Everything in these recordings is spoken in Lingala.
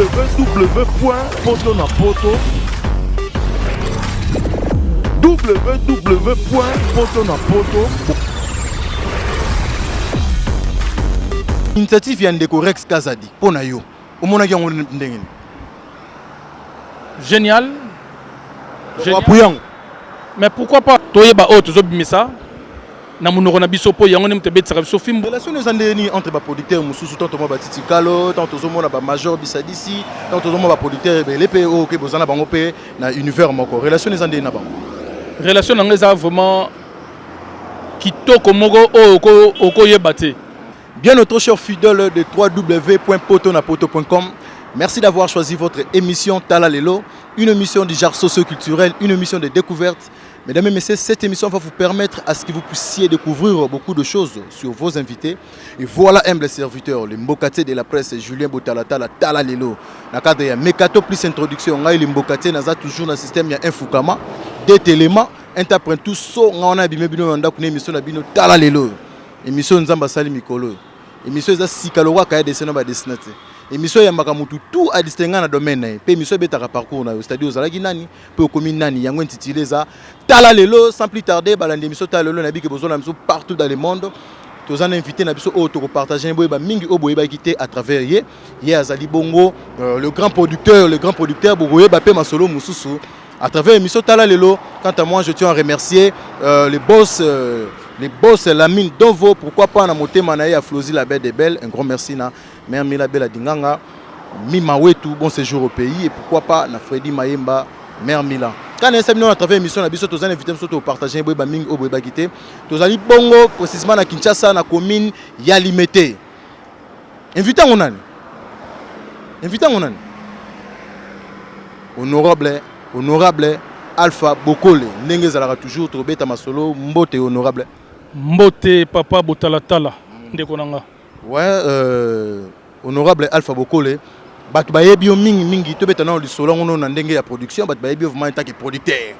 www.potonapoto Initiative ya ndeko Rex Kazadi pona yo omona ki yango ndenge génial. Génial. Mais pourquoi pas toyeba o tozobimisa na munoko na biso po yango nemte betsa biso film. Relation les andeni entre ba producteurs mususu tant mo ba Titi Kalo tant tozomona ba Major Bisadisi tant tozomona ba producteurs les PO ke bozana bango pe na univers moko relation les andeni na bango. Relation na ngeza vraiment kitoko moko oko yebate. Bien notre cher fidèle de www.potonapoto.com, merci d'avoir choisi votre émission Tala Lelo, une émission du genre socio-culturel, une émission de découverte. Mesdames et messieurs, cette émission va vous permettre à ce que vous puissiez découvrir beaucoup de choses sur vos invités. Et voilà humble serviteur, le Mbokate de la presse, Julien Botalatala, Tala Lelo. Dans le cadre de Mekato plus introduction, on a le Mbokate, on a toujours dans le système, il y a un Fukama, des éléments, interprète tout ça, on a bimé bino, on a une émission de Tala Lelo. Émission Nzamba Sali Mikolo. Émission za sikalowa kaya desena ba destinate. Émission ya makamutu tout à distinguer dans domaine. Pe émission betaka parcours na c'est-à-dire ozalaki nani, pe commune nani yango intitulé za Tala Lelo sans plus tarder balande émission Tala Lelo na bi ke besoin na biso partout dans le monde. Tozana invité na biso o to partager boyeba mingi o boyeba kité à travers ye azali bongo le grand producteur boyeba pe masolo mususu à travers l'émission Tala Lelo. Quant à moi, je tiens à remercier les boss Lamine Dovo, pourquoi pas na moté manaye à Flozi la belle des belles. Un grand merci na mère Mila Bella Dinganga, Mima Wetu, bon séjour au pays et pourquoi pas na Freddy Mayemba, mère Mila. Quand on est à travers l'émission, on a invité à partager boyeba mingi o boyeba kité. Tozali bongo précisément na Kinshasa na commune ya Limete. Invité on nani? Honorable Alpha Bokole, ndenge zalaka toujours trobeta masolo mbote honorable. Mbote papa Botalatala ndeko nanga. Ouais, honorable Alpha Bokole, batu bayebi yo mingi tobeta na lisolo ngono na ndenge ya production, batu bayebi yo vraiment tant que producteur.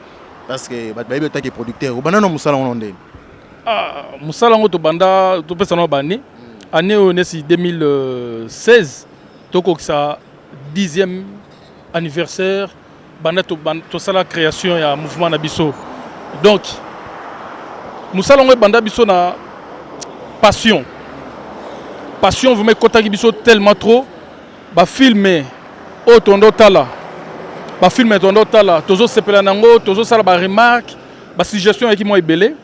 Parce que batu bayebi tant que producteur, obana no musala ngono ndenge. Ah, musala ngoto banda to pesa no bani. Année onesi 2016, toko sa 10e anniversaire. Tout ça la création et mouvement Nabiso. Donc, nous allons banda biso na passion. Passion vous mettez contact biso tellement trop. Ba filmer au tondo tala. Ba filmer tondo tala. Tozo sepela nango, tozo sala ba remarque, ba suggestion avec moi belé.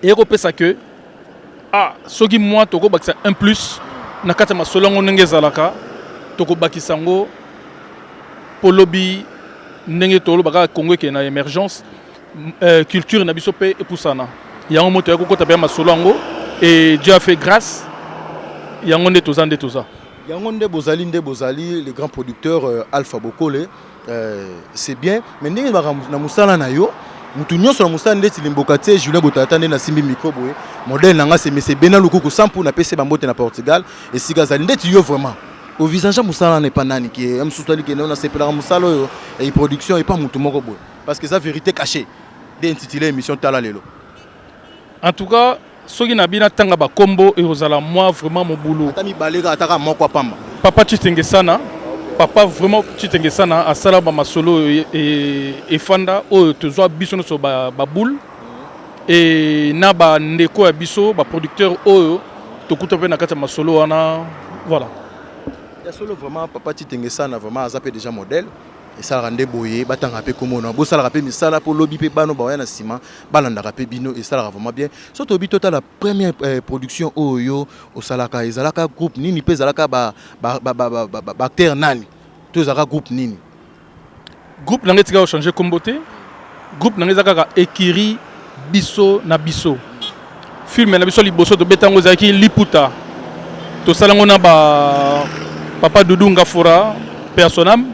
Et repé ça que ce qui moi toko bakisa un plus na kata masolongo ngezalaka toko bakisango polobi ndenge tolo baka Congo qui est na émergence culture na biso pe epusana yango moto ya kokota pe masolo yango et Dieu a fait grâce yango nde toza yango nde bozali le grand producteur Alpha Bokole c'est bien mais ndenge na musala na yo mutu nyonso na musala ndeti limbokate Julien Botata nde na simbi micro boye modèle nanga c'est monsieur Bena Lukuku sampu na PC bambote na Portugal et sigazali ndeti yo vraiment au visage musala n'est pas nani qui est msutali qui na sepela musala et production et pas mutu moko boye parce que ça vérité cachée d'intituler émission Tala Lelo. En tout cas soki na bina tanga ba kombo et ozala moi vraiment mon boulot atami balega ataka moko pamba papa Chitenge sana papa vraiment Chitenge sana asala ba masolo et fanda o tozo biso no so ba boule et na ba ndeko ya biso ba producteur o to kuta pe na kata masolo wana voilà. Il y a solo vraiment papa Chitenge sana vraiment azapé déjà modèle et ça rende boyé batanga pe comme on a beau ça rapé mais ça là pour lobby pe bano ba na ciment balanda rapé bino et ça vraiment bien surtout bi total la première production oyo au salaka ezalaka groupe nini pe zalaka ba acteur nani to zaka groupe nini groupe na ngetika changer comboté groupe na ngezaka ekiri biso na biso film na biso liboso to betango zaki liputa to salango na ba papa Doudou Ngafora personnam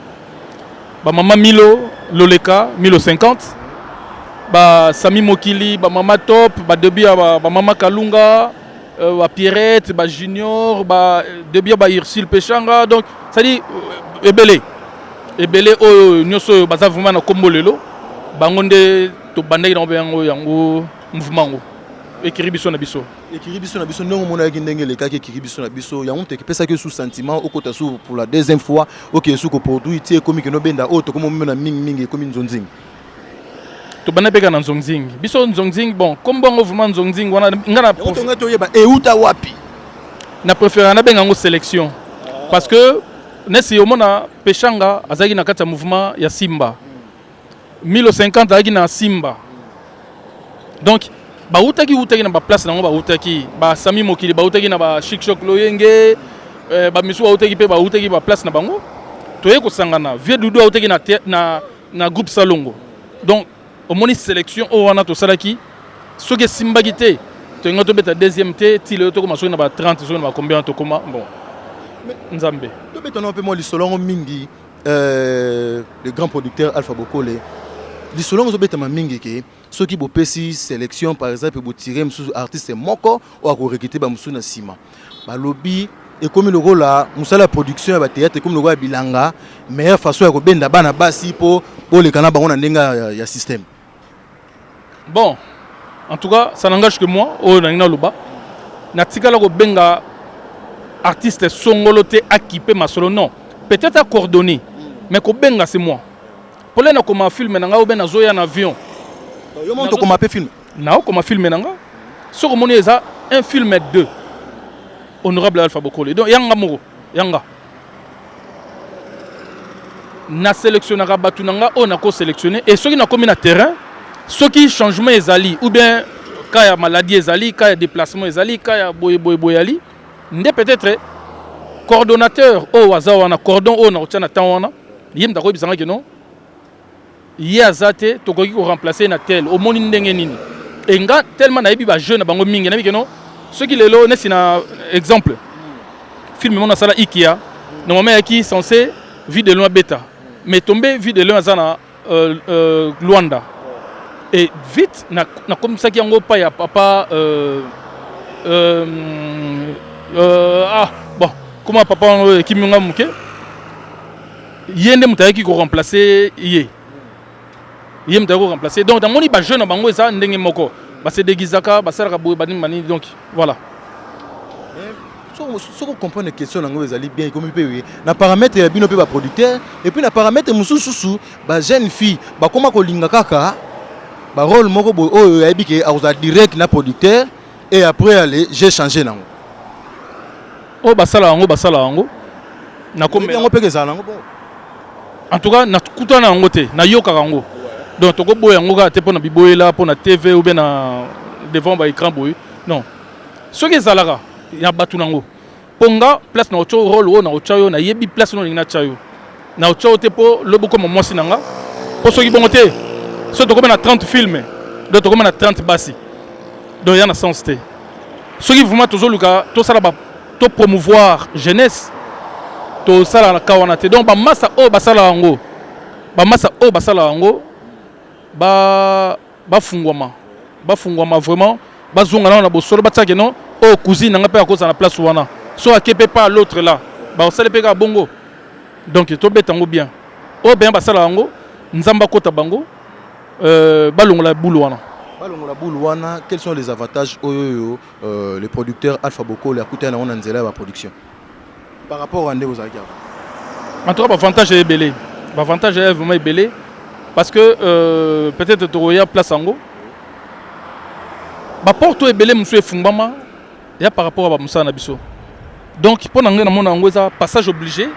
ba mama Milo Loleka Milo 50 ba Sami Mokili ba mama Top ba Debia ba mama Kalunga ba Pierrette ba Junior ba Debia ba Irsil Pechanga donc ça dit ebele o nyoso baza vraiment na kombo lelo bango nde to bandaki na yango mouvement ngo ekiri biso na biso. Ekiri biso na biso ndenge mona ki ndenge leka ki ekiri biso na biso ya honte pesa que sous sentiment au kota sous pour la deuxième fois OK sous ko produit tie komi ke no benda auto comme mena mingi komi nzonzing. To bana peka na nzonzing. Biso nzonzing bon, comme bon vraiment nzonzing wana ngana to to yeba e uta wapi. Na préféré na benga ngo sélection. Parce que nesi omona pechanga azaki na kati ya mouvement ya Simba. 1050 azaki na Simba. Donc ba utaki na ba place nango ba utaki ba Sami Mokili ba utaki na ba Chic Choc Loyenge ba misu ba utaki pe ba utaki ba place na bango toye ko sangana Vieux Doudou utaki na groupe Salongo. Donc au moni sélection o wana to salaki soke Simba gité to ngato beta deuxième té ti le to ko maso na ba 30 zo na ba combien to koma bon Nzambe to beta no pe mo li solongo mingi le grand producteur Alpha Bokole li solongo zo beta ma mingi ke ceux qui bo pesi sélection par exemple bo tirer musu artiste moko ou ko recruter ba musu na sima ba lobby et comme le rôle là musala production ba théâtre comme le rôle bilanga meilleure façon ya ko benda bana basi po le kana bango na ndenga ya système. Bon en tout cas ça n'engage que moi au na loba na tikala ko benga artiste songoloté équipé masolo non peut-être à coordonner mais ko benga c'est moi pour les na comme film na nga ou ben zoya en avion. Yo monto comme un film. Non, comme un film nanga. Sur mon eza un film 2. Honorable Alpha Bokole. Donc yanga moro, yanga. Na sélectionnera batunanga on a ko sélectionner et ceux qui na commis na terrain, ceux qui changement ezali ou bien quand il y a maladie ezali, quand il y a déplacement ezali, quand il y a boyali, ndé peut-être coordonnateur au hasard on a cordon on a tana tawana. Yem da ko bisanga que non. Yazate tokoki ko remplacer na tel au moni ndenge nini et nga tellement na yebi ba jeune bango mingi na bi que non ceux qui lelo nesi na exemple film mon sala ikia normalement yaki censé vie de loin bêta mais tombé vie de loin azana Luanda et vite na comme ça qui yango pa ya papa bon comment papa qui munga muke yende mutaki ko remplacer yé yem ta ko remplacer donc dans moni ba jeune bango ça ndenge moko ba se déguisaka ba sala ka boy bani mani donc voilà so ko comprendre question nango ezali bien comme pe oui na paramètre ya bino pe ba producteur et puis na paramètre mususu ba jeune fille ba koma ko linga kaka ba rôle moko boy o ya bike a direct na producteur et après aller j'ai changé nango o ba sala ngo na ko me ngo pe ke sala ngo bon en tout cas na kutana ngo te na yoka ngo. Donc toko boya ngoka te pona biboyela pona TV ou bien na devant ba écran boy non ce que zalara ya batu nango ponga place na ocho rôle o na ochayo na yebi place no na chayo na ocho te po lobo comme moi sinanga po so ki bongo te so toko na 30 films donc toko na 30 basi donc ya na sens te ce qui vraiment toujours luka to sala ba to promouvoir jeunesse to sala na kawana te donc ba massa o basala ngo ba massa o basala ngo bafungwama vraiment bazonga na bosolo batake non oh cousine nga pe akoza na place wana so akepe pas l'autre là ba osale pe ka bongo donc to betango bien oh bien basala ngo nzamba kota bango balongola boulou wana quels sont les avantages les producteurs Alpha Bokole akuta na on nzela ba production par rapport à ndeko zakia en tout cas avantage est belé avantage est vraiment belé parce que peut-être tu as place en haut. Ba porte est belé monsieur Fumbama il y a par rapport à Moussa Nabiso. Donc pour n'engager dans mon angoisse passage obligé.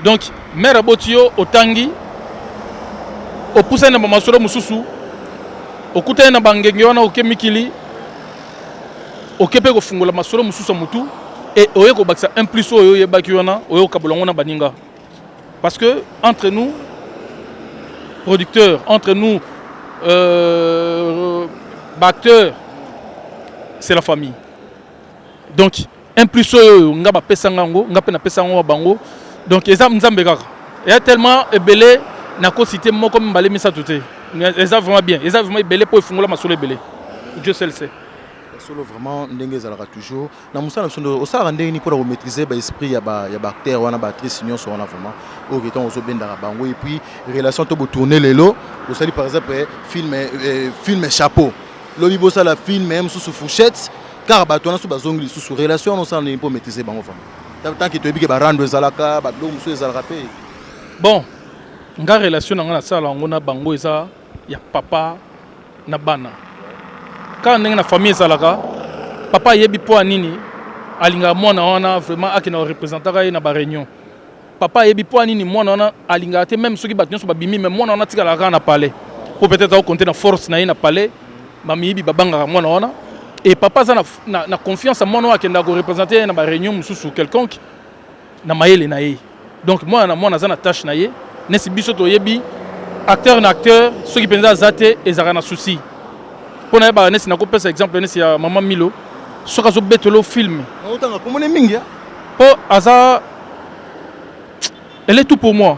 Donc mère abotio au tangi au pousser na masolo mususu au kuta na bangenge wana au kemikili au kepe ko fungola masolo mususu mutu et oye ko baksa un plus oyo yebaki wana oyo kabolongo na baninga. Parce que entre nous producteurs, entre nous, acteurs, c'est la famille. Donc, un plus, on a pesango, on a pena pesango bango. Donc, ils ont il y a tellement belé, n'a pas cité moi comme balé mais ça tout est. Ils ont vraiment bien, ils ont vraiment belé pour faire la masole belé. Dieu seul sait. Solo vraiment ndenge zalaka toujours na musala sondo osala ndenge ni pour maîtriser ba esprit ya ba acteur wana ba actrice union so wana vraiment au reton ozo benda bango et puis relation to tourner lelo osali par exemple film chapeau lobi bossa la film même sous fourchette car bato na sous bazongli sous relation on s'en est pour maîtriser bango femme tant que tu bi ba rendre zalaka ba do muso ezalaka pe bon nga relation na sala ngona bango eza ya papa na bana quand ndenge na famille ezalaka papa yebi po nini alinga mwana wana vraiment akina représentaka na ba réunion papa yebi po nini mwana wana alinga te même soki bato nyonso babimi mais mwana wana tikalaka na palais pour peut-être compter na force na ye na palais bamiyibi babangaka mwana wana et papa aza na confiance à mwana akenda ko représenter na ba réunion mususu quelconque na mayele na ye donc mwana aza na tâche na ye nesi biso toyebi acteur na acteur soki penza azate ezaka na souci pona ba nesi na kopesa exemple nesi ya mama Milo soka zo betelo film otanga komone mingi po aza elle est tout pour moi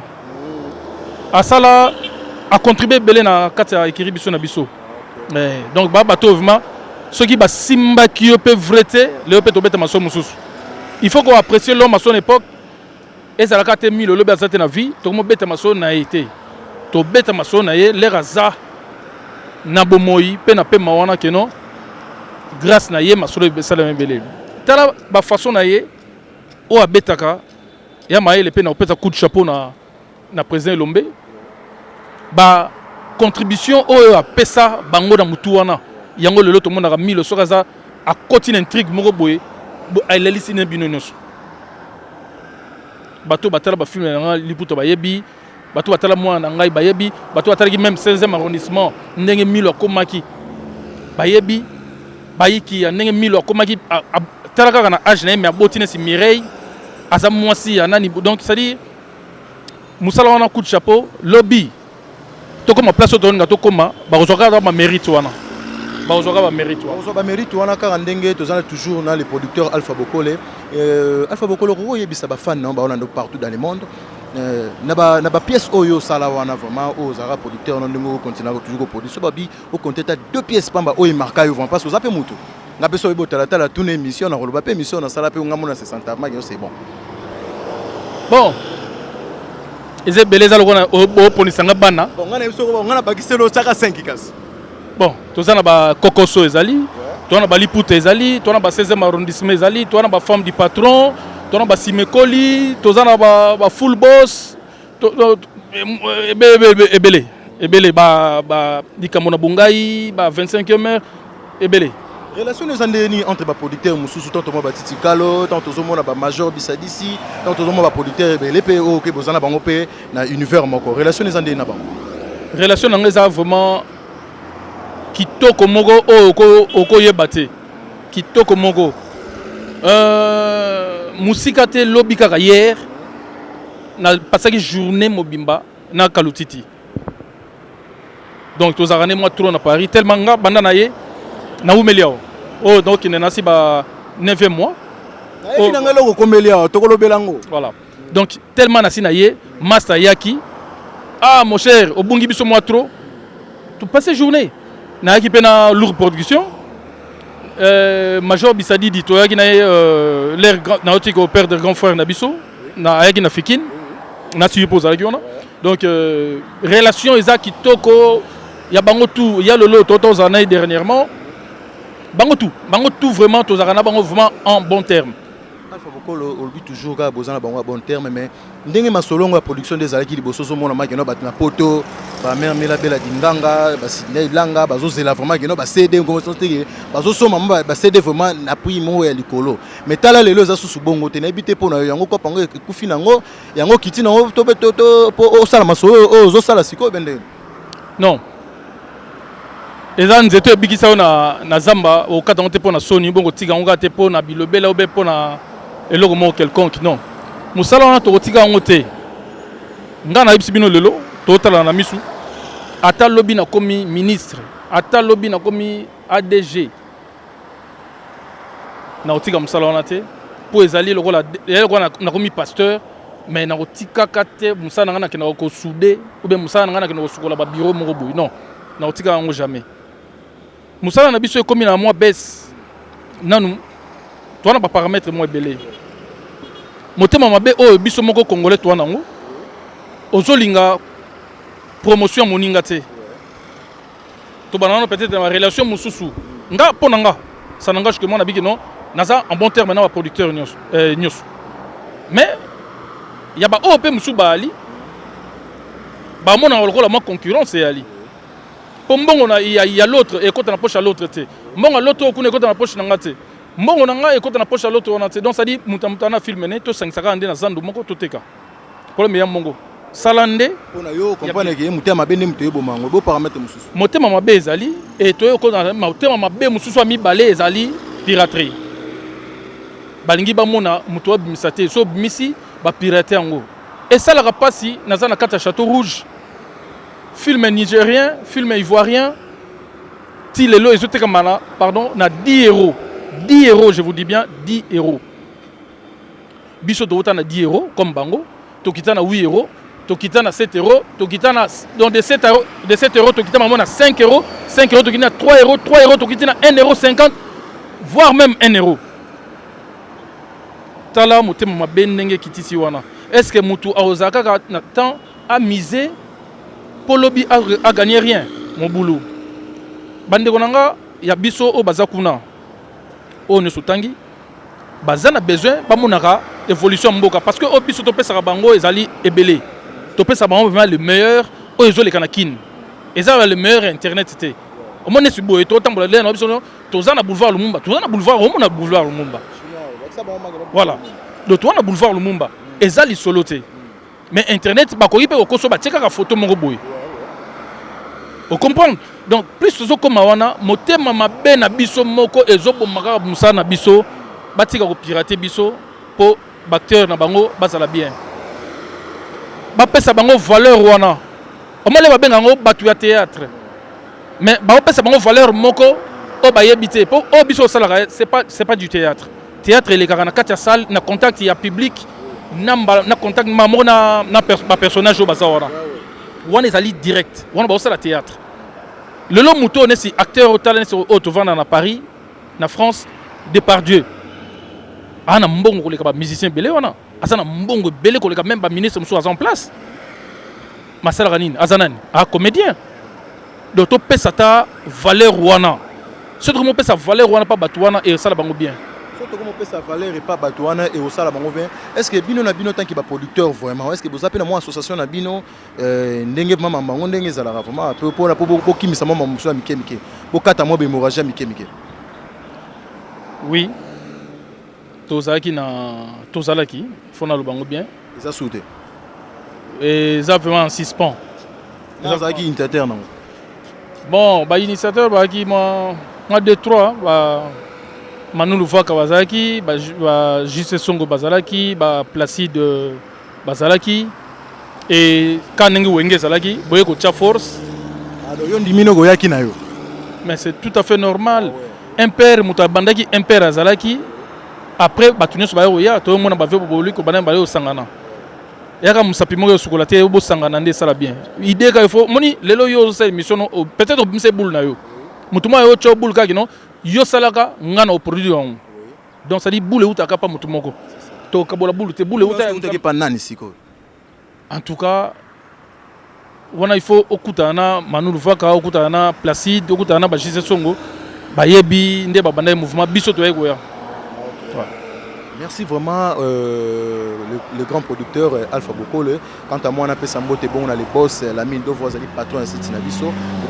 asala a contribué belé na kati ya ekiri biso na biso donc ba bato vraiment soki ba simba ki yo pe vrete le pe to beta maso mususu il faut qu'on apprécie l'homme à son époque et ça la carte Milo le bazate na vie to mo beta maso na été to beta maso na ye le raza na bomoi pe na pe mawana ke non grâce na ye maso le besala mbele tala ba façon na ye o abetaka ya maele pe na opeta coup de chapeau na président Lombe ba contribution o a pesa bango na mutu wana yango lelo to mona ka Milo sokaza a continue intrigue moko boye bo ailelisi na bino nyonso bato batala ba film na liputo bayebi bato batala mwana ngai bayebi bato batala ki même 16e arrondissement ndenge Milo akomaki bayebi bayiki ya ndenge Milo akomaki tala kaka na âge na mais abotine si Mireille asa mwasi ya nani donc c'est à dire musala wana coup de chapeau lobby to comme place to nga to koma ba kozwaka ba mérite wana ba kozwaka ba mérite wana kozwa ba mérite wana kaka ndenge tozana toujours na les producteurs Alpha Bokole Alpha Bokole ko yebisa ba fan na ba on partout dans le monde na ba pièce oyo sala wana vraiment o zara producteur na ndenge continuer toujours produire so babi au compter ta deux pièces pamba oyo marka yo vraiment parce que zape mutu nga beso yebo tala tune émission na roloba pe émission na sala pe ngamona 60 ma c'est bon bon eze beleza lokona o ponisanga bana bon ngana biso ko ngana bakiselo chaka 5 kasi bon tozana ba kokoso ezali tona ba liputa ezali tona ba 16e arrondissement ezali tona ba femme du patron tona ba simekoli tozana ba full boss ebele ba dikamona bungai ba 25e heure ebele relation les andeni entre ba producteur mususu tant mo ba Titi Kalo tant tozomona ba major bisadisi tant tozomona ba producteur ebele pe o ke bozana bango pe na univers moko relation les andeni na bango relation na ngeza vraiment kitoko moko oko yebate kitoko moko musika te lobi kaka hier na pasaki journée mobimba na Kalutiti donc tozarane moi trop na Paris tellement nga banda na ye na umeliao oh donc il nasi ba 9e mois oh na ngalo ko komelia to kolobelango voilà donc tellement nasi na ye master yaki ah mon cher obungi biso moi trop tout passer journée na yaki pena lourd production major bisadi dit to yaki na l'air na otiko au père de grand frère na biso na yaki na fikin na tu pose avec on donc relation eza kitoko ya bango tout ya lolo toto zanay dernièrement bango tout vraiment tozarana bango vraiment en bon terme Alpha Bokolo olbi toujours ka bozana bango bon terme mais ndenge masolongo ya production des alaki liboso zo mona makeno batina poto ba mère mela bela dinganga ba Sidney Langa bazo zela vraiment keno ba CD comme ça teke bazo soma ba CD vraiment na prix mo ya likolo mais tala lelo za susu bongo te na bité pona yango ko pango ekufi nango yango kiti nango to po o sala masolo o zo sala siko bende non eza nzeto ebikisa na zamba okata ngo te mpo na soni bongo tika ngo te mpo na bilobela obe mpo na eloko moko quelconque non mosala wana tokotika ngo te nga na yebisi bino lelo totala na misu ata lobi na komi ministre ata lobi na komi ADG na otika mosala wana te mpo ezali lokola na komi pasteur mais na kotikaka te mosala na nga nakendaka kosude obe mosala na nga nakendaka kosukola babiro moko boye non na otikaka yango jamais musala na biso ekomi na mwa baisse nanu toana ba paramètre mwa ebele motema mabe oyo biso moko congolais toana ngo ozolinga promotion moninga te to banana peut-être ma relation mususu nga ponanga ça n'engage que moi nabiki non naza en bon terme na producteur nyos mais ya ba OP musu bali ba mona lokola ma concurrence ali po mbongo na ya l'autre et côté na poche à l'autre te mbongo l'autre ko ne côté na poche na ngate mbongo na nga et côté na poche à l'autre on a te donc ça dit muta na film ne to 550 na zandu moko to teka problème ya mbongo salande pona yo comprendre que mutema mabe muto yebo mango bo paramètre mususu motema mabe ezali et to yo ko na motema mabe mususu ami balé ezali piraterie balingi ba mona muto abimisa te so bimisi ba pirater yango et ça la rapasi naza na kata Château Rouge film nigérien film ivoirien ti lelo ezote kamana pardon na 10 euros 10 euros je vous dis bien 10 euros biso to na 10 euros comme bango to kitana 8 euros to kitana 7 euros to kitana dans de 7 euros to kitana mona 5 euros 5 euros to kitana 3 euros 3 euros to kitana 1 euro 50 voire même 1 euro tala motema mabe ndenge kitisi wana est-ce que mutu aozaka na temps à miser pour lobby à gagner rien mon boulot bande konanga ya biso o bazakuna o ne sotangi bazana besoin ba monaka évolution mboka parce que o biso to pesa bango ezali ebele to pesa bango vraiment le meilleur o ezole kanakin ezala le meilleur internet c'était au moins si boye to tambola le na biso to zana boulevard Lumumba to zana boulevard o mona boulevard Lumumba voilà donc to na boulevard Lumumba ezali soloté mais internet ba ko yipe ko so ba teka ka photo moko boye vous comprenez donc plus ce comme wana motema mabe na biso moko ezobomaka musa na biso batika ko pirater biso po bacteur na bango bazala bien ba pesa bango valeur wana omale ba benga ngo batu ya théâtre mais ba pesa bango valeur moko o ba yebité po o biso sala c'est pas du théâtre théâtre les kana katia salle na contact ya public na contact mamo na personnage o bazawara wana ezali direct wana ba sala théâtre le long muto ne si acteur au talent au tovana na Paris na France Depardieu ana mbongo koleka ba musicien belé wana asana mbongo belé koleka même ba ministre muso en place masala kanini azanani comédien donc to pesa ta valeur wana surtout mo pesa valeur wana pas batwana et ça la bango bien surtout comment pesa valeur et pas batwana et au ça la bango bien est-ce que bino na bino tant que ba producteur vraiment est-ce que vous appelez moi association na bino ndenge mama bango ndenge za la vraiment peu pour la pour kimisa mama muso mikemike pour kata mo be moraja mikemike oui tozalaki fona le bango bien ça sauté et ça vraiment en suspens ça qui initiateur non bon ba initiateur ba qui moi 2-3 ba Manu Lufa Kawazaki ba Juste Songo Bazalaki ba Placide Bazalaki et Kanengi Wenge Zalaki boye ko cha force alors yo ndimino go yaki na yo mais c'est tout à fait normal un père mutabandaki un père Azalaki après batunyo so ba yo ya to mona ba ve bo ko bana ba yo sangana yaka musapi mo yo sukola te bo sangana ndé sala bien idée ka il faut moni lelo yo sa émission peut-être bimse boule na yo mutuma yo cho boule ka kino yo salaka ngana au produit on donc ça dit boule uta ka pa mutumoko to kabola boule te boule uta ke pa nani siko en tout cas wana il faut okutana Manu Luvaka okutana Placide okutana ba Juste Songo ba yebi ndé ba banda mouvement biso to yego ya. Merci vraiment le grand producteur Alpha Bokole. Quant à moi, on a fait Sambote, bon, on a les boss, la mine de voix, les patrons, ainsi de suite.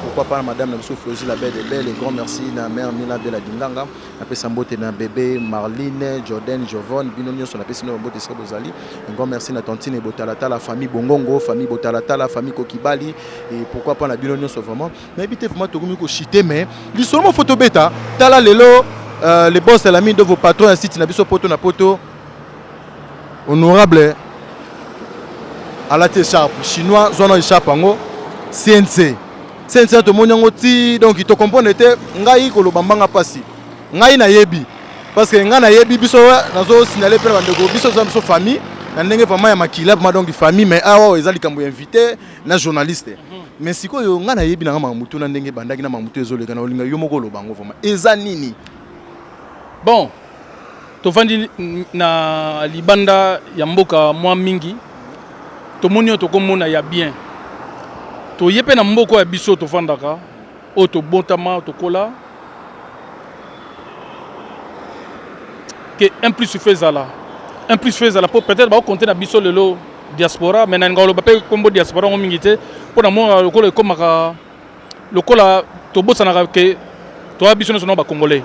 Pourquoi pas madame Namso Flosi, la belle et belle. Un grand merci à mère Mila de la Dinganga. On a fait Sambote, na bébé, Marline, Jordan, Jovon, Binonios, on a fait Sambote, Srebozali. Un grand merci à Tantine Botalata, la famille Bongongo, famille Botalata, la famille Kokibali. Et pourquoi pas la Binonios vraiment. Mais évitez vraiment de vous chiter, mais il y a seulement photo bêta. Tala Lelo. Les boss et l'ami de vos patrons ainsi de suite, poto na poto honorable à la écharpe chinois zona écharpe ngo CNC to monyango ti donc il te comprend était ngai ko lo bambanga pasi ngai na yebi parce que ngai na yebi biso nazo signaler pe bandeko biso za biso famille na ndenge vraiment ya makila ma donc famille mais awa ezali kambo invité na journaliste mais siko yo ngai na yebi na mamutu na ndenge bandaki na mamutu ezoleka na olinga yo moko lo bango vraiment eza nini. Bon, tovandi na libanda ya mboka mwa mingi tomoni to komona ya bien to yepe na mboko ya biso tovandaka auto bontama auto kola que un plus fait ça là un plus fait ça là pour peut-être ba compter na biso lelo diaspora mais na ngalo ba pe kombo diaspora ngo mingité pour na mo lokolo comme ka lokola to bosana ke to biso no ba congolais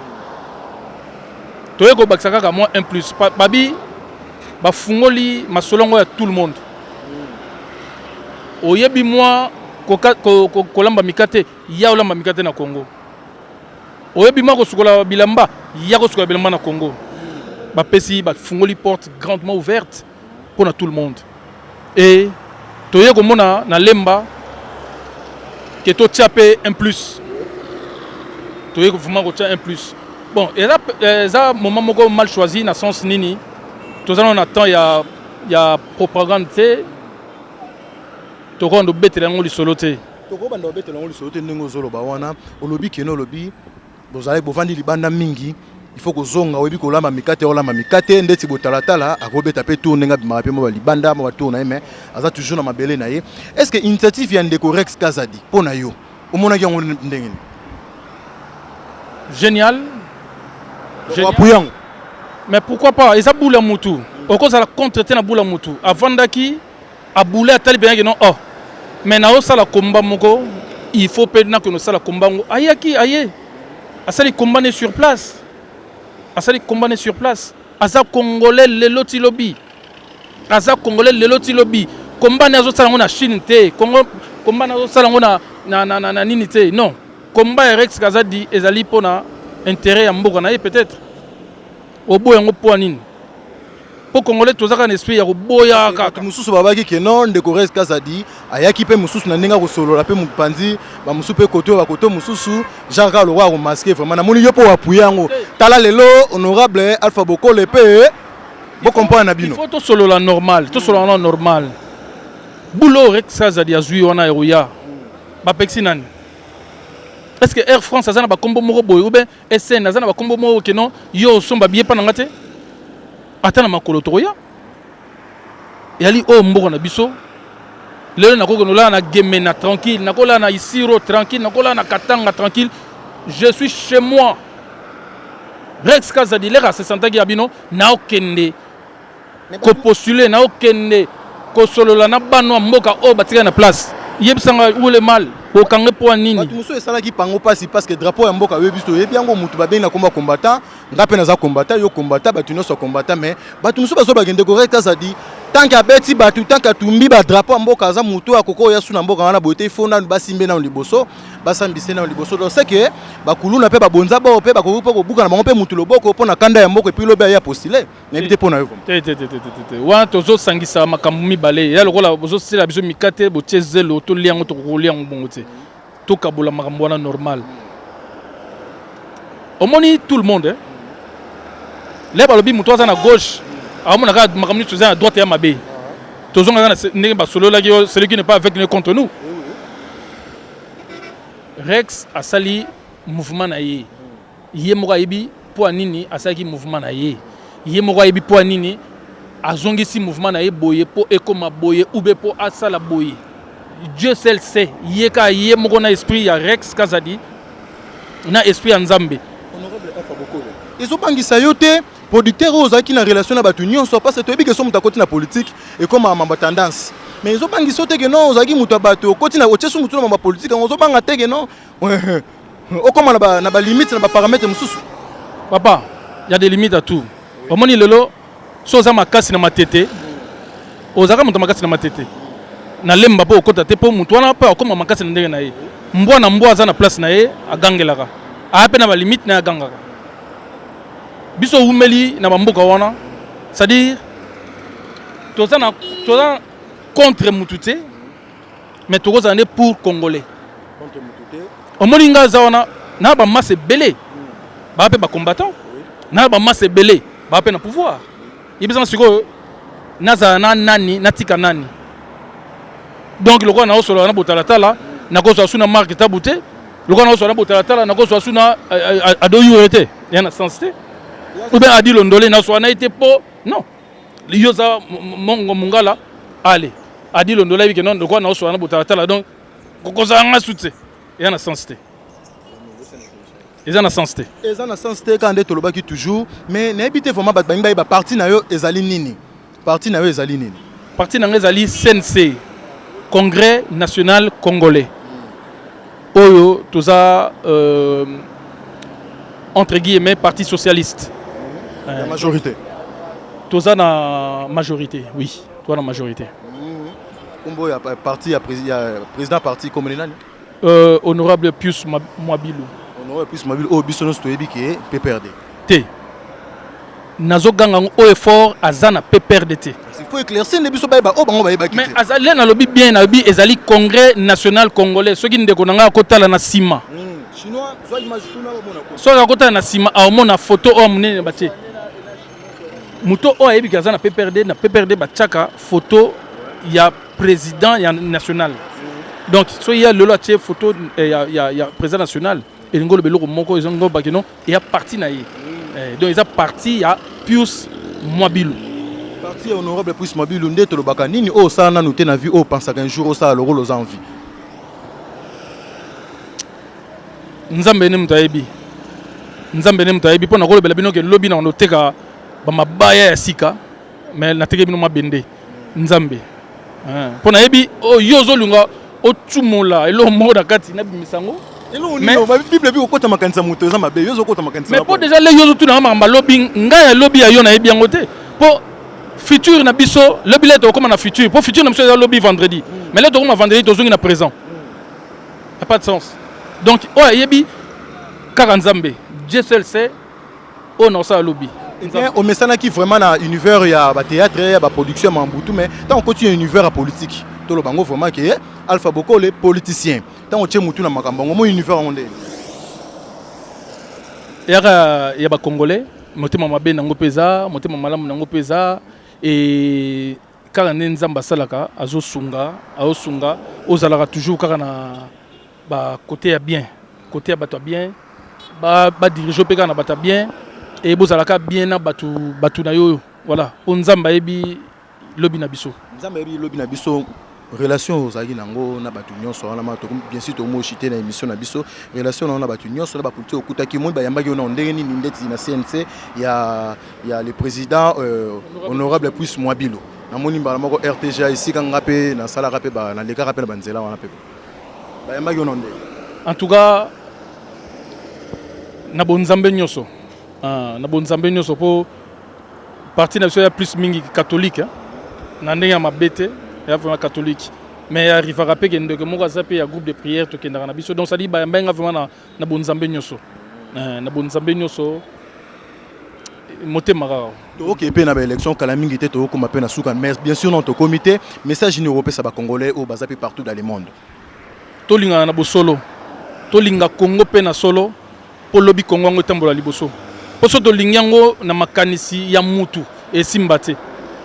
to yeko bakisaka ka moi un plus babi ba fungoli masolongo ya tout le monde oyebi moi ko lamba mikate ya olamba mikate na Congo oyebi moi ko sukola bilamba ya ko sukola bilamba na Congo ba pesi ba fungoli porte grandement ouverte pour tout le monde et to yeko mona na lemba que to tchapé un plus to yeko vraiment ko tcha un plus bon et là moment moko mal choisi na sens nini to ça on attend il y a propagande to ko ndo betela ngoli soloté to ko bando betela ngoli soloté ndingo zolo ba wana olobi keno lobi bozale bovandi libanda mingi il faut que zonga oyebi kolamba mikate olamba mikate ndeti botalatala akobeta pe tourner nga bima pe mo libanda mo tourner mais aza toujours na mabele na ye est-ce que initiative ya ndeko Rex Kazadi pona yo omona ki ngo ndengeni génial génial mais pourquoi pas eza boula mutu okoza la contre na boula mutu avant daki a boula tali bien que non oh mais na osala combat moko il faut pe na que no sala combat ayaki aye asali combat né sur place asali combat sur place aza congolais leloti lobby aza congolais leloti lobby combat na zo sala ngona Chine te Congo combat na zo sala ngona na nini te non combat Rex Kazadi ezali pona intérêt ya mboka na ye peut-être obo yango po nini po congolais tozaka na esprit ya koboya kaka mususu babaki ke non ndeko Rex Kazadi ayaki pe mususu na ndenga ko solola pe mupanzi ba mususu pe koto ba koto mususu Jacques le roi ko masquer vraiment na moni yo po apuya yango tala lelo honorable Alpha Bokole pe bo comprendre na bino il faut to solola normal to solola normal boulot Rex Kazadi azui wana eroya ba pexi nani est-ce que Air France azana ba kombo moko boy ou bien SN azana ba kombo moko ke non yo somba bien pa ngate atana makolo toya yali o mboka na biso lelo nakoko nola na gemena tranquille nakola na isiro tranquille nakola na katanga tranquille je suis chez moi Rex Kazadi leka se sentaki abino na okende ko postuler na okende ko solola na banwa mboka o batika na place yebisanga ou le mal au kangé pour nini batu muso esala ki pango pasi parce que drapeau ya mboka webiso yebi yango mutu babenga komba combattant ngape na za combattant yo combattant batu no so combattant mais batu muso bazo bagende ko Rex Kazadi tant que beti batu tant que tumbi ba drapeau mboka za mutu akoko ya suna mboka wana bote fona basimbe na liboso basambise na liboso donc c'est que bakuluna pe babonza ba pe bakopo ko buka na bango pe mutu loboko pona kanda ya mboka et puis lobe ya postuler na bité pona yo wa tozo sangisa makambu mibale ya lokola bozo sila biso mikate bo chezelo to liango to ko liango bongote to kabola makambu wana normal omoni tout le monde les balobi mutu aza na gauche amona ka makambu tu à droite ya mabe tozo ngana ndenge ba solo la celui qui n'est pas avec nous contre nous Rex asali mouvement na ye ye moko yebi po nini asaki mouvement na ye ye moko yebi po nini azongisi mouvement na ye boye po ekoma boye ube po asala boye Dieu seul sait ye ka ye moko na esprit ya Rex Kazadi na esprit ya Nzambe honorable Alpha Bokole ils ont bangisa yote producteur ozaki na relation na batu nyonso parce que toyebi ke so muta koti na politique et comme mamba tendance mais ils ont bangisa yote ke non ozaki muta bato koti na ochesu mutu na mamba politique on zo banga te ke non okoma na ba limite na ba paramètres mususu papa il y a des limites à tout omoni lelo so za makasi na matete ozaka muta makasi na matete na lemba po okota te po mutu wana pa okoma makasi na ndenge na ye mbwa na mbwa za na place na ye agangelaka ape na ba limite na agangaka biso umeli na bamboka wana c'est-à-dire toza contre mutute mais toza ne pour congolais contre mutute omoni nga za wana na ba masse belé ba pe ba combattant na ba masse belé ba pe na pouvoir ibisa siko naza na nani natika nani donc le roi na osolo na botalatala na ko so suna marque tabute le roi na osolo na botalatala na ko so suna adoyurete yana sensité ou bien Adi Londolé na so na été po non yoza mongo mungala allez Adi Londolé que non de quoi na so na botalatala donc ko za nga soute yana sensité Ils ont la sens. Ils ont la sens quand on est toujours. Mais n'habitez vraiment pas de parti na yo ezali nini. Parti na yo ezali nini. Parti na yo ezali CNC, Congrès national congolais. Oyo toza entre guillemets parti socialiste. La majorité. Toza na majorité, oui. Toi la majorité. Combo ya parti ya président parti comme nani? Honorable Pius Mwabilou. Honorable Pius Mwabilou o bisono stoyebi ke PPRD. T. Nazo ganga o effort azana PPRD T. Il faut éclaircir les biso ba o bango ba mais azali na lobi bien na lobi ezali Congrès national congolais soki ndeko nanga kotala na sima. Chinois soit image tuna ba mona ko. Soki kotala na sima a mona photo o munene batie. Muto o ayebi azana PPRD na PPRD ba tchaka photo ya président ya national. Donc so il y a lolo atie photo ya président national et ngolo beloko moko ezongo bakeno et ya parti na ye. Donc ils a parti ya Pius Mwabilou. Parti honorable Pius Mwabilou ndeto lo baka nini o sa na noté na vie o pensa qu'un jour o sa le rôle aux envies. Nzambe ne mutayebi. Nzambe ne mutayebi pona ko lebela bino ke lobby na ndoteka ba mabaya ya sika mais na teke bino mabende. Nzambe. Pona yebi o yozo lunga o tsumola elo mo da kati na bimisango. Mais Bible bi okota makanisa muto eza mabe yozo okota makanisa. Mais pour déjà les yozo tuna ma lobby nga lobby ya yo na yebi yangote. Pour futur na biso lobby là to comme na futur. Pour futur na biso lobby vendredi. Mais là to comme vendredi to zongi na présent. Ça pas de sens. Donc oh yebi Karanzambe, Dieu seul sait on a ça lobby. On met ça qui vraiment na univers ya ba théâtre ya ba production mambutu mais tant on continue univers politique. To lo bango vraiment que Alpha Boko les politiciens. Tant on tient mutu na makambo mo univers onde. Ya ba congolais, motema mabe nango peza, motema malamu nango peza et kaka nzamba salaka azosunga ozalaka toujours kaka na ba côté ya bien, côté ya bato bien, ba diriger pe kana bato bien et bozalaka bien na bato na yo voilà, po nzamba yebi lobi na biso. Nzamba yebi lobi na biso. Relation aux alliés nango na batu nyonso wana mato bien sûr to mo chité na émission na biso relation na batu nyonso na ba politique okuta ki mo ba yamba ki na ndenge ni ndeti na CNC ya le président honorable Pius Mwabilou na moni mbala moko RTGA ici kan ngapé na sala rapé ba na leka rapé na banzela wana pe ba yamba ki na ndenge en tout cas na bonzambe nyonso na bonzambe nyonso po parti na biso ya plus mingi catholique na ndenge ya mabete ya vraiment catholique mais il arrive à rappeler que mon gazapé a groupe de prière to kenda na biso donc ça dit ba mbenga vraiment na bonzambe nyoso na bonzambe nyoso motema rao to OK pe na ba élection kala mingi te to ko mape na suka mais bien sûr non to comité message ni européen ça ba congolais au bazapi partout dans le monde to linga na bosolo to linga Congo pe na solo po lobi Congo ngo tambola liboso po so to lingango na makanisi ya mutu e simbate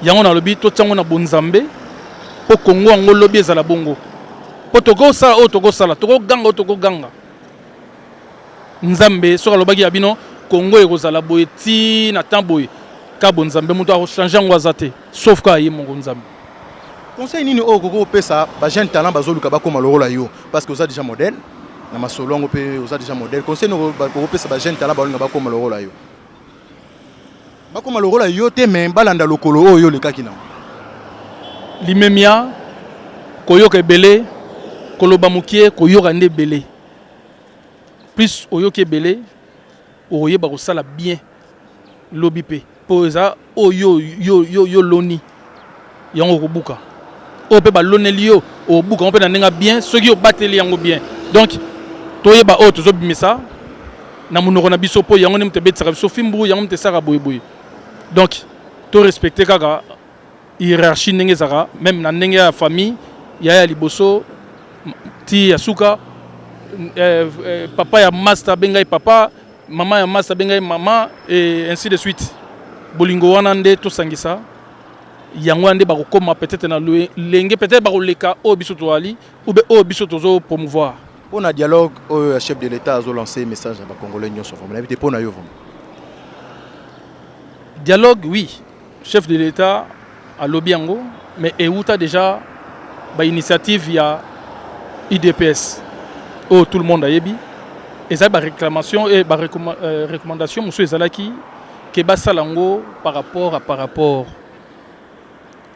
yango na lobi to tsango na bonzambe po Congo ngo lobi ezala bongo po toko sala o toko sala toko ganga o toko ganga nzambe soka lobaki ya bino Congo ekozala boye ti na tamboye ka bonzambe mutu a changer ngo azate sauf ka ye mongo nzambe conseil nini o koko pesa ba jeune talent bazoluka ba koma lorola yo parce que oza déjà modèle na masolongo pe oza déjà modèle conseil no koko pesa ba jeune talent balunga ba koma lorola yo ba koma lorola yo te mais balanda lokolo oyo le kakina limemia koyoka ebele koloba mukie koyoka nde ebele plus oyoka ebele oyeba kosala bien lobi pe po eza oyo yo loni yango kobuka o pe baloneli yo obuka on pe na ndenge bien soki obateli yango bien donc toyeba o tozobimisa na monoko na biso po yango ne mutebetsaka biso fimbu yango mutesaka boyeboye donc to respecter kaka hiérarchie ndenge ezaka même na ndenge ya famille ya liboso ti ya suka papa ya master bengai papa mama ya master bengai mama et ainsi de suite bolingo wana nde tosangisa yango nde bakokoma peut-être na lenge peut-être bakoleka o biso toali ou be o biso tozo promouvoir pour na dialogue au chef de l'état a lancé message à ba congolais nyonso vraiment invité pour na yo vraiment dialogue oui chef de l'état à Lobiango, mais Euta déjà bah, initiative il y a IDPS. Oh tout le monde a yebi. Et ça, réclamation et recommandation, monsieur Ezalaki, qui est salango par rapport.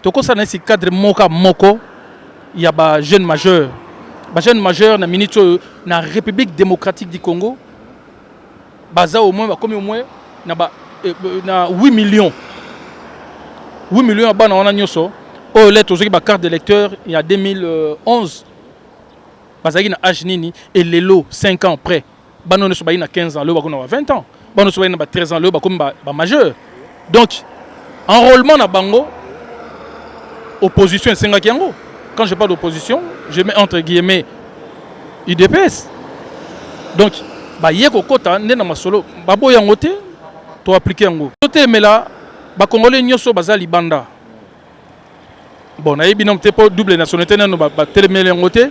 Donc, ça n'est cadre moko, il y a des jeunes majeurs. Les jeunes majeurs dans la République démocratique du Congo, au moins, comme au moins, 8 millions. 8 millions de gens ont une carte d'électeur il y a 2011. Ils ont âge nini et les lots 5 ans après. Ils ont 15 ans, ils ont 20 ans. Ils ont 13 ans, ils ont majeur. Donc, enrôlement dans Bango, opposition, c'est Ngakiango. Quand je parle d'opposition, je mets entre guillemets UDPS. Donc, il y a des quotas, il y a des solo, il y a des to appliquer yango. Côté mais là, ba congolais nyoso bazali banda. Bon, na yebi nomte po double nationalité na no ba telemele yango te,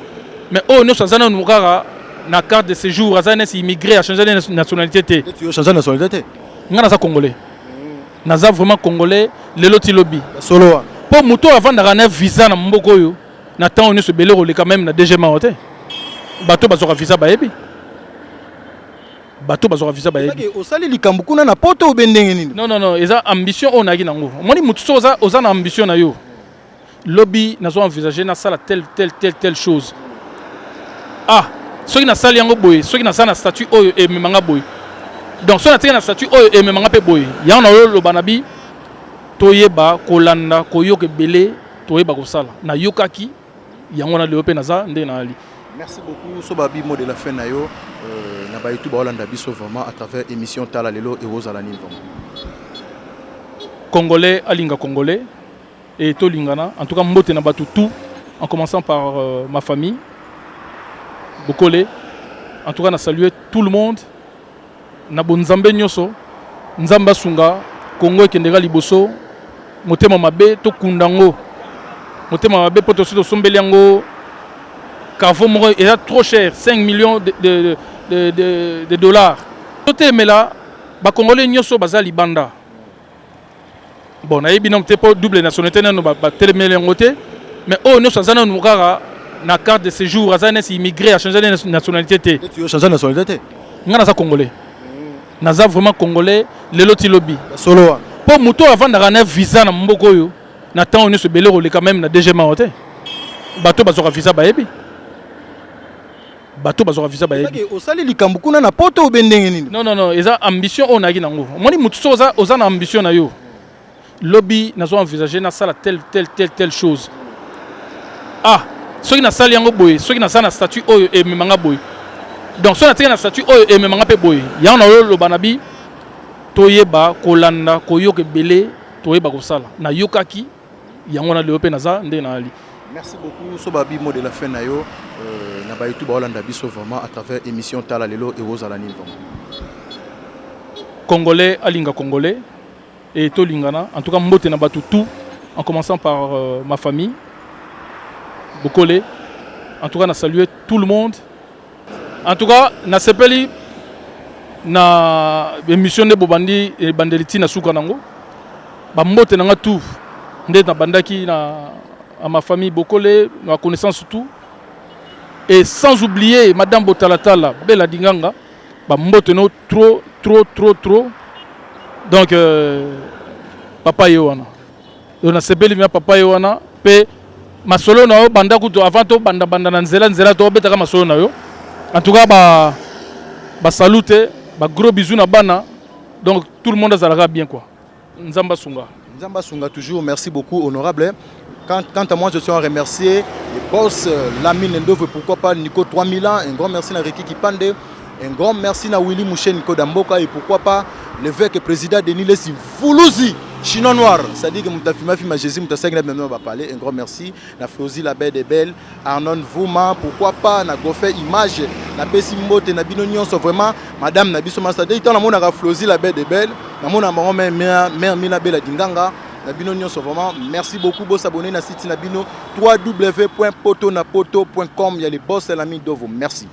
mais oh nyoso zana no kaka na carte de séjour azana si immigré a changer de nationalité te. Tu veux changer de nationalité? Nga za congolais. Naza vraiment congolais, lelo ti lobby. Solo. Po muto avant na rana visa na mboko yo, na temps on se belero le quand même na DG Maote. Bato bazoka visa ba yebi. Bato bazoka visa ba yebi. Osali likambu kuna na poto obendenge nini? Non, eza ambition on a gi nango. Moni mutu oza na ambition na yo. Lobby nazo envisager na sala telle chose. Ah, soki na sali yango boy, soki na sala statut oyo e memanga boy. Donc so na tika na statut oyo e memanga pe boy. Ya na lo banabi toyeba kolanda koyoke belé toyeba ko sala. Na yokaki yango na leope naza nde na ali. Merci beaucoup. Sobabi mot de la fin nayo. Na ba YouTube Hollanda biso vraiment à travers émission Tala Lelo et Rosalani vraiment. Congolais alinga congolais et to lingana en tout cas mbote na batu tout en commençant par ma famille Bokole. En tout cas na saluer tout le monde na bonzambe nyoso nzamba sunga Congo ekendeka liboso motema mabe to kundango motema mabe poto so sombeli yango Kavo est trop cher, 5 millions de dollars. Côté mais là, les Congolais nyoso bazali banda. Bon, na yebi nomte po double nationalité na no ba telemele ngote, mais oh nyoso zana no kaka na carte de séjour azana si immigré a changer de nationalité te. Tu veux changer de nationalité? Nga za congolais. Naza vraiment congolais, lelo ti lobby. Solo. Po muto avant na rana visa na mboko yo, na temps on se belero le quand même na DG Maote. Bato bazoka visa ba yebi. Bato bazoka visa ba yebi. Osali likambu kuna na poto obendenge nini? Non, eza ambition on a gi nango. Moni mutu oza na ambition na yo. Lobby nazo envisager na sala telle chose. Ah, soki na sali yango boy, soki na sala statut oyo e memanga boy. Donc so na tika na statut oyo e memanga pe boy. Ya na lo banabi toyeba kolanda koyoke belé toyeba ko sala. Na yokaki yango na leope naza nde na ali. Merci beaucoup. Sobabi mot de la fin nayo. Na ba YouTube Hollanda biso vraiment à travers émission Tala Lelo et Rosalani vraiment. Congolais alinga congolais et to lingana en tout cas mbote na batu tout en commençant par ma famille Bokole. En tout cas na saluer tout le monde. En tout cas na sepeli na émission de Bobandi et Bandeliti na suka nango. Ba mbote na nga tout nde na bandaki à ma famille Bokole, ma connaissance tout. Et sans oublier Madame Botalatala, Bella Dinganga, bah mboteno trop. Donc papa Yowana. On a sebeli mia papa Yowana, pe ma solo na yo banda kuto avant to banda na nzela to betaka ma solo na yo. En tout cas ba salute, ba gros bisous na bana. Donc tout le monde azalaka bien quoi. Nzamba Sunga toujours, merci beaucoup honorable. Quant à moi, je tiens à remercier les boss Lamine Ndove, pourquoi pas Nico 3000 ans, un grand merci à Riki Kipande, un grand merci à Willy Mouché Nico Damboka et pourquoi pas l'évêque président Denis Lessi Foulouzi, Chinois Noir, c'est-à-dire que Moutafima Fima Jésus, Moutassagna maintenant va parler, un grand merci à Flozi La Belle des Belles, Arnon Vouma, pourquoi pas na Gofé Image, na Pessimbo, na Binonion, c'est vraiment Madame Nabiso Massade, il y a Flozi La Belle des Belles, mère Mina Bella Dinganga. Vraiment, merci beaucoup. Vous abonnez à site Nabino www.potonapoto.com. Il y a les boss et l'ami de vous. Merci.